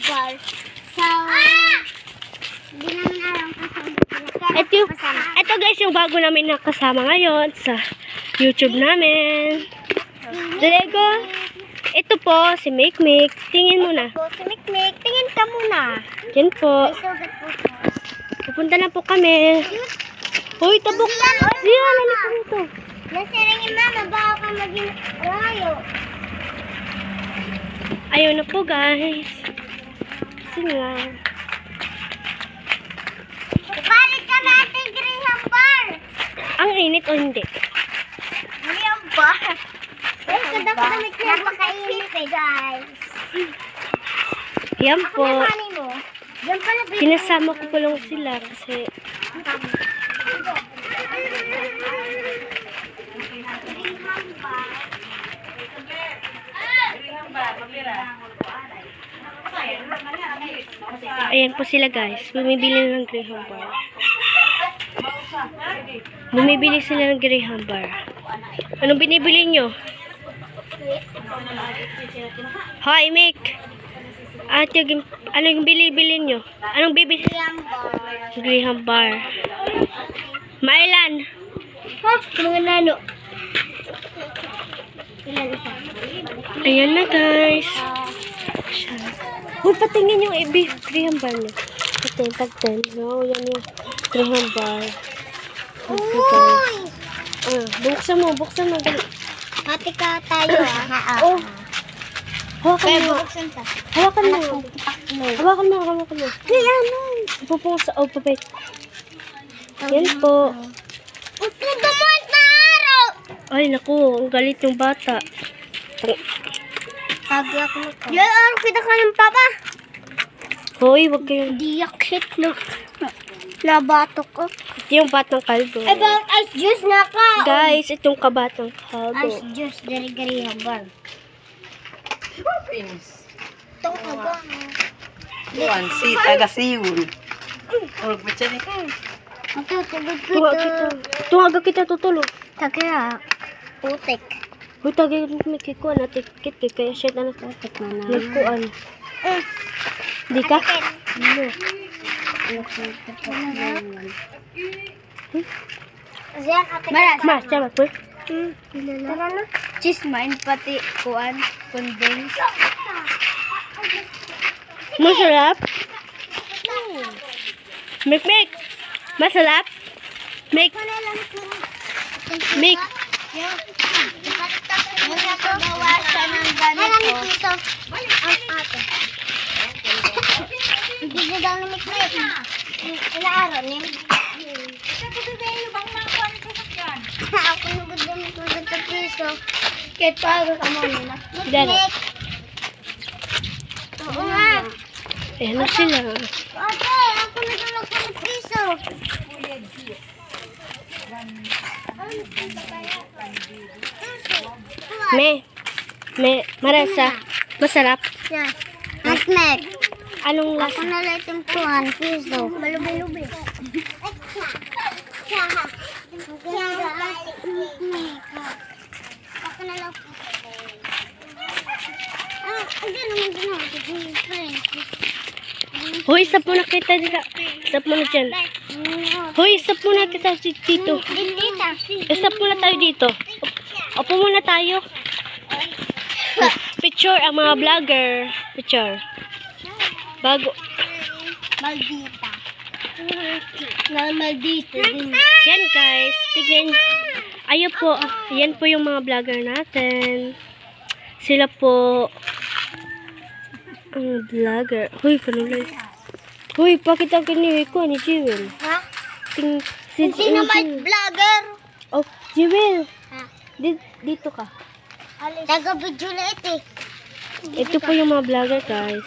bar. So, hindi namin alam kung Ito guys, yung bago namin nakasama ngayon sa YouTube namin. Lego. Ito po, si Mikmik. Tingin muna. Si Mikmik, tingin ka muna. Yan po. May sugat po siya. Pupunta na po kami. Hoy, tabok. Siya, lalito nito. Nasirangin mama, baka ka maging layo. Ayaw na po guys. Kasi nga. Balik ka natin, Graham Bar. Ang init o hindi? Graham Bar. Kadamit na napakainit eh, guys. Yan po. Mo. Yan pala, Sinasama ko po lang sila kasi ayan po sila guys. Bumibili ng Graham Bar. Bumibili sila ng Graham Bar. Anong binibili nyo? Hi, Mick. Ano yung bili-bili nyo? Anong bibili? Graham Bar. Mailan? Mga nano. Ayan na guys. Uy, patingin yung Graham Bar nyo. Pagten. No, yan yung Graham Bar. Okay, guys. Buksan mo. Hati ka tayo ah. Oh. Hawakan mo. Buksan ka. Hawakan mo. Kaya ano? Pupusa. Oh, papay. Yan po. Ito dumot na araw. Ay, naku. Ang galit yung bata. Kagi ako nito. Yan araw kita ka ng papa. Hoy, wag kayong... Di yakit no. Nabatok ko. Ito yung batang kalbo. About ice juice na ka. Guys, itong kabatang kalbo. Ice juice dari Graham Bar. Pins. Ito ka ba? Buwan si taga-siwul. Huwag mo siya ni. Ito, tugod ko Tunga ito. kita. Tunga kita tutulog. Tagaya. Putik. Hoy, tagay may kikuan na tikit kaya siya na Putik na na. nagkuan. Di ka? Ano? Mas, sama po. Tara na. Cheese mine pati kuan condense. Masarap? Mik. Masarap? Mik. Mik. Bawasan ng ganito. Ang ate. Hindi na daw namit na yun. Inaaraw niya. Ako nagdamit mo sa piso. Kahit paano ka mo nila. Dala. Oo nga. Ayan na sila. Ate, ako nagdamit mo sa piso. Marasa. Masarap. Yes. Asmek. Anong Ako lasa? na lang itong 200 piso. Malubi-lubi. Ako na lang. Andyan naman ginawa. Hoy, stop muna kita dito. Stop muna dyan. Hoy, stop muna kita dito. Dita. Stop muna tayo dito. Opo muna tayo. Picture ang mga vlogger. Picture. Bago. Maldita. Na maldita din. Yan guys. Tignan. Ayun po. Yan po yung mga vlogger natin. Sila po. Ang vlogger. Hoy, kanulay. Hoy, pakita ka ni Jewel. Ha? Sino vlogger? Oh, Jewel. Ha? Dito ka. Taga-video na ito eh. Ito po yung mga vlogger guys.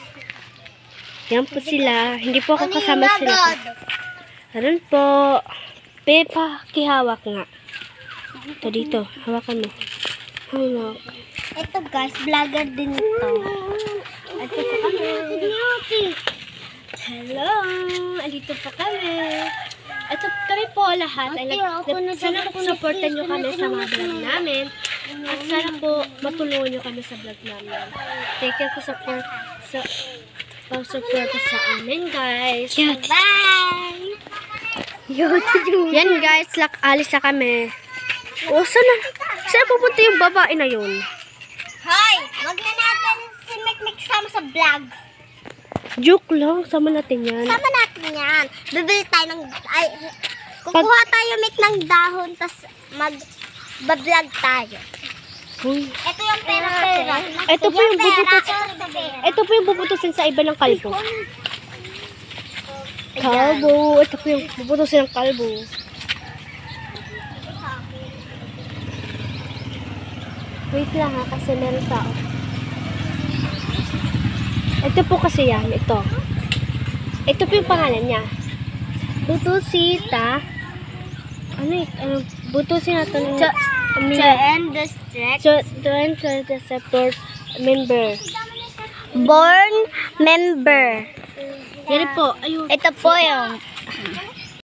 Yan po sila. Hindi po ako kasama sila. Ayan po. Pepa, kihawak nga. Ito dito. Hawakan mo. Hawak. Ito guys, vlogger din ito. Ito po kami. Hello. Andito po kami. Ito kami po lahat. Sana po supportan nyo kami sa mga vlog namin. At sana po matulungan nyo kami sa vlog namin. Thank you po pang-support sa amin, guys. Bye! Yan, guys. Alis na kami. O, saan pupunta yung babae na yun? Hoy! Wag na natin si Mikmik sama sa vlog. Joke lang. Sama natin yan. Sama natin yan. Bibili tayo ng... Kukuha tayo, Mik, ng dahon, tas mag-vlog tayo. Uy. Ito yung pera-pera. Ito po yung Ito po yung puputusin sa iba ng kalbo. Kalbo. Ito po yung puputusin ng kalbo. Wait lang ha, kasi meron tao. Ito po kasi yan, ito. Ito po yung pangalan niya. Butusita. Butusin natin. To end the strike. To enter the support member. Born member. Yan po. Ayun. Ito po yung